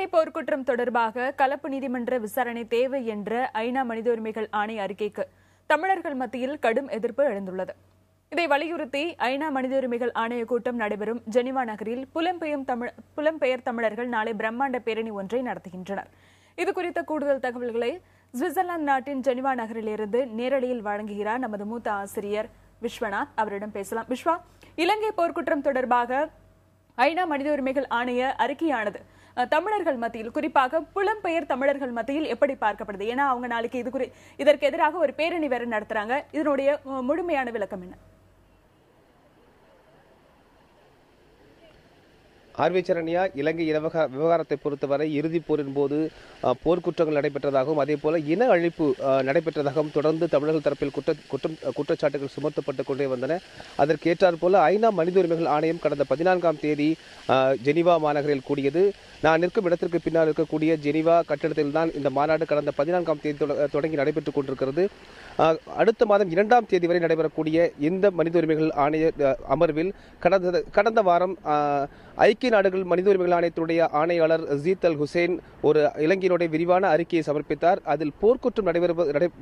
இலங்கை போர்க்குற்றம் தொடர்பாக கலப்பு நீதிமன்ற விசாரணை தேவை என்ற ஐநா மனித உரிமைகள் ஆணைய அறிக்கைக்கு தமிழர்கள் மத்தியில் கடும் எதிர்ப்பு எழுந்துள்ளது. இதை வலியுறுத்தி ஐநா மனித உரிமைகள் ஆணைய கூட்டம் நடைபெறும் ஜெனீவா நகரில் புலம்பெயர் தமிழர்கள் நாளை பிரம்மாண்ட பேரணி ஒன்றை நடத்துகின்றனர். இதுகுறித்த கூடுதல் தகவல்களை சுவிட்சர்லாந்து நாட்டின் ஜெனீவா நகரிலிருந்து நேரடியில் வழங்குகிறார் நமது மூத்த ஆசிரியர் விஸ்வநாத். அவரிடம் பேசலாம். விஸ்வா, இலங்கை போர்க்குற்றம் தொடர்பாக ஐநா மனித உரிமைகள் ஆணைய அறிக்கையானது தமிழர்கள் மத்தியில், குறிப்பாக புலம்பெயர் தமிழர்கள் மத்தியில் எப்படி பார்க்கப்படுது? ஏன்னா அவங்க நாளைக்கு இதற்கு எதிராக ஒரு பேரணி வேற நடத்துறாங்க. இதனுடைய முழுமையான விளக்கம் என்ன? ஆர்விச்சரண்யா, இலங்கை விவகாரத்தை பொறுத்தவரை இறுதிப் போரின் போது போர்க்குற்றங்கள் நடைபெற்றதாகவும் அதே போல இன அழிப்பு நடைபெற்றதாகவும் தொடர்ந்து தமிழர்கள் தரப்பில் குற்றச்சாட்டுகள் சுமத்தப்பட்டுக் கொண்டே வந்தன. அதற்கு ஏற்றாற் போல ஐநா மனித உரிமைகள் ஆணையம் கடந்த 14ஆம் தேதி ஜெனீவா மாநகரில் கூடியது. நான் நிற்கும் இடத்திற்கு பின்னால் இருக்கக்கூடிய ஜெனீவா கட்டிடத்தில் தான் இந்த மாநாடு கடந்த 14ஆம் தேதி தொடங்கி நடைபெற்றுக் கொண்டிருக்கிறது. அடுத்த மாதம் 2ஆம் தேதி வரை நடைபெறக்கூடிய இந்த மனித உரிமைகள் ஆணைய அமர்வில் கடந்த வாரம் ஐக்கிய நாடுகள் மனித உரிமைகள் ஆணையத்தினுடைய ஆணையாளர் ஜீத் அல் ஹுசேன் ஒரு இலங்கையினுடைய விரிவான அறிக்கையை சமர்ப்பித்தார். அதில் போர்க்குற்றம்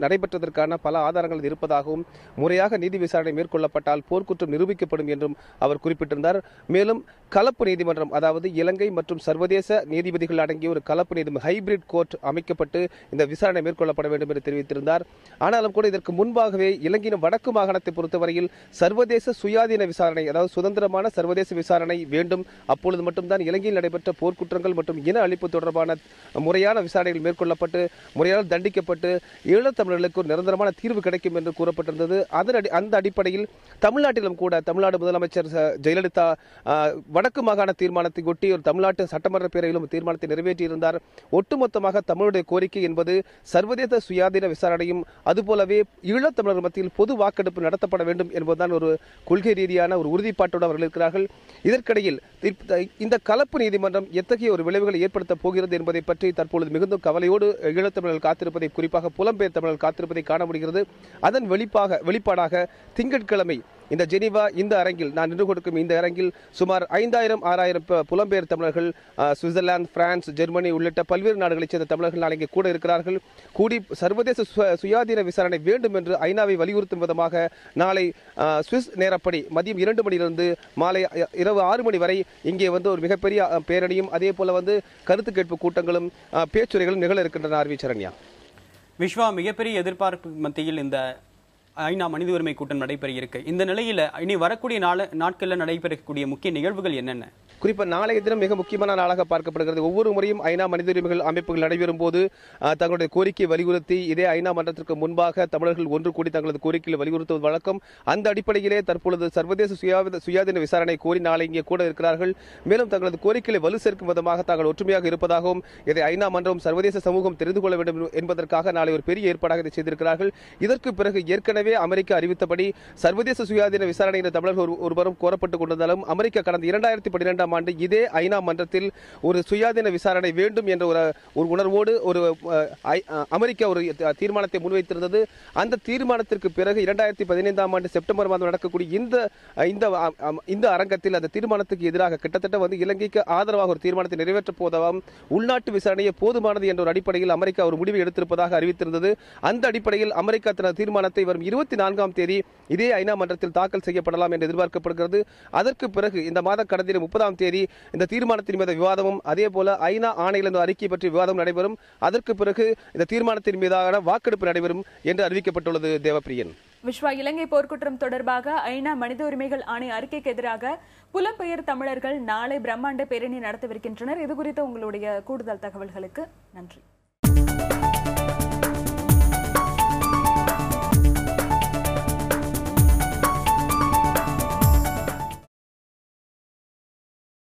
நடைபெற்றதற்கான பல ஆதாரங்கள் இருப்பதாகவும் முறையாக நீதி விசாரணை மேற்கொள்ளப்பட்டால் போர்க்குற்றம் நிரூபிக்கப்படும் என்றும் அவர் குறிப்பிட்டிருந்தார். மேலும் கலப்பு நீதிமன்றம், அதாவது இலங்கை மற்றும் சர்வதேச நீதிபதிகள் அடங்கிய ஒரு கலப்பு நீதிமன்றம், ஹைபிரிட் கோர்ட் அமைக்கப்பட்டு இந்த விசாரணை மேற்கொள்ளப்பட வேண்டும் என்று தெரிவித்திருந்தார். ஆனாலும் கூட இதற்கு முன்பாகவே இலங்கையின் வடக்கு மாகாணத்தை பொறுத்தவரையில் சர்வதேச சுயாதீன விசாரணை, அதாவது சுதந்திரமான சர்வதேச விசாரணை வேண்டும். அப்பொழுது மட்டும்தான் இலங்கையில் நடைபெற்ற போர்க்குற்றங்கள் மற்றும் இன அழிப்பு தொடர்பான முறையான விசாரணைகள் மேற்கொள்ளப்பட்டு முறையாக தண்டிக்கப்பட்டு ஈழத்தமிழர்களுக்கு ஒரு நிரந்தரமான தீர்வு கிடைக்கும் என்று கூறப்பட்டிருந்தது. அந்த அடிப்படையில் தமிழ்நாட்டிலும் கூட தமிழ்நாடு முதலமைச்சர் ஜெயலலிதா வடக்கு மாகாண தீர்மானத்தை ஒட்டி ஒரு தமிழ்நாட்டு சட்டமன்ற பேரவையிலும் தீர்மானத்தை நிறைவேற்றியிருந்தார். ஒட்டுமொத்தமாக தமிழுடைய கோரிக்கை என்பது சர்வதேச சுயாதீன விசாரணையும் அதுபோலவே ஈழத்தமிழர் மத்தியில் பொது வாக்கெடுப்பு நடத்தப்பட வேண்டும் என்பதுதான் ஒரு கொள்கை ரீதியான ஒரு உறுதிப்பாட்டோடு அவர்கள் இருக்கிறார்கள். இதற்கிடையில் இந்த கலப்பு நீதிமன்றம் எத்தகைய ஒரு விளைவுகளை ஏற்படுத்தப் போகிறது என்பதை பற்றி தற்பொழுது மிகுந்த கவலையோடு ஈழத்தமிழர்கள் காத்திருப்பதை, குறிப்பாக புலம்பெயர் தமிழர்கள் காத்திருப்பதை காண முடிகிறது. அதன் வெளிப்பாடாக திங்கட்கிழமை இந்த ஜெனீவா இந்த அரங்கில், நான் நின்று கொடுக்கும் இந்த அரங்கில் சுமார் 5000-6000 புலம்பெயர் தமிழர்கள் சுவிட்சர்லாந்து, பிரான்ஸ், ஜெர்மனி உள்ளிட்ட பல்வேறு நாடுகளைச் சேர்ந்த தமிழர்கள் நாளைக்கு கூட இருக்கிறார்கள். கூடி சர்வதேச சுயாதீன விசாரணை வேண்டும் என்று ஐநாவை வலியுறுத்தும் விதமாக நாளை சுவிஸ் நேரப்படி மதியம் 2 மணியிலிருந்து மாலை இரவு 6 மணி வரை இங்கே ஒரு மிகப்பெரிய பேரணியும் அதே போல கருத்து கேட்பு கூட்டங்களும் பேச்சுரைகளும் நிகழ இருக்கின்றன. ஆர்விச்சரண்யா, விஸ்வா, மிகப்பெரிய எதிர்பார்ப்பு மத்தியில் இந்த ஐநா மனித உரிமை கூட்டம் நடைபெற இருக்கு. இந்த நிலையில இனி வரக்கூடிய நாட்களில் நடைபெறக்கூடிய முக்கிய நிகழ்வுகள் என்னென்ன? குறிப்பாக நாளைய தினம் மிக முக்கியமான நாளாக பார்க்கப்படுகிறது. ஒவ்வொரு முறையும் ஐநா மனித உரிமைகள் அமைப்புகள் நடைபெறும் போது தங்களுடைய கோரிக்கையை வலியுறுத்தி இதே ஐநா மன்றத்திற்கு முன்பாக தமிழர்கள் ஒன்று கூடி தங்களது கோரிக்கையை வலியுறுத்துவது வழக்கம். அந்த அடிப்படையிலே தற்பொழுது சர்வதேச சுயாதீன விசாரணை கோரி நாளை இங்கே கூட இருக்கிறார்கள். மேலும் தங்களது கோரிக்கையை வலு சேர்க்கும் விதமாக தாங்கள் ஒற்றுமையாக இருப்பதாகவும் இதை ஐநா மன்றம் சர்வதேச சமூகம் தெரிந்து கொள்ள வேண்டும் என்பதற்காக நாளை ஒரு பெரிய ஏற்பாடாக இதை செய்திருக்கிறார்கள். இதற்கு பிறகு ஏற்கனவே அமெரிக்கா அறிவித்தபடி சர்வதேச சுயாதீன விசாரணை என்ற தமிழர்கள் ஒருவரும் கோரப்பட்டுக் கொண்டிருந்தாலும் அமெரிக்கா கடந்த 2012ஆம் ஆண்டு இதே ஐநா மன்றத்தில் ஒரு சுயாதீன விசாரணை வேண்டும் என்ற ஒரு உணர்வோடு அமெரிக்கா ஒரு தீர்மானத்தை முன்வைத்திருந்தது. அந்த தீர்மானத்திற்கு பிறகு 2015ஆம் ஆண்டு செப்டம்பர் மாதம் நடக்கக்கூடிய இந்த அரங்கத்தில் அந்த தீர்மானத்துக்கு எதிராக கிட்டத்தட்ட இலங்கைக்கு ஆதரவாக ஒரு தீர்மானத்தை நிறைவேற்றப் போவதாகவும் உள்நாட்டு விசாரணையை போதுமானது என்ற ஒரு அடிப்படையில் அமெரிக்கா ஒரு முடிவை எடுத்திருப்பதாக அறிவித்திருந்தது. அந்த அடிப்படையில் அமெரிக்கா தனது தீர்மானத்தை வரும் 24ஆம் தேதி இதே ஐநா மன்றத்தில் தாக்கல் செய்யப்படலாம் என்று எதிர்பார்க்கப்படுகிறது. அதற்கு பிறகு இந்த மாத கடந்த 30ஆம் தேதி இந்த தீர்மானத்தின் மீது விவாதமும் அதே போல ஐநா ஆணையிலிருந்து அறிக்கை பற்றி விவாதம் நடைபெறும். அதற்கு பிறகு இந்த தீர்மானத்தின் மீதான வாக்கெடுப்பு நடைபெறும் என்று அறிவிக்கப்பட்டுள்ளது. தேவப்பிரியன். விஸ்வா, இலங்கை போர்க்குற்றம் தொடர்பாக ஐநா மனித உரிமைகள் ஆணைய அறிக்கைக்கு எதிராக புலம்பெயர் தமிழர்கள் நாளை பிரம்மாண்ட பேரணி நடத்தவிருக்கின்றனர். இது குறித்த உங்களுடைய கூடுதல் தகவல்களுக்கு நன்றி.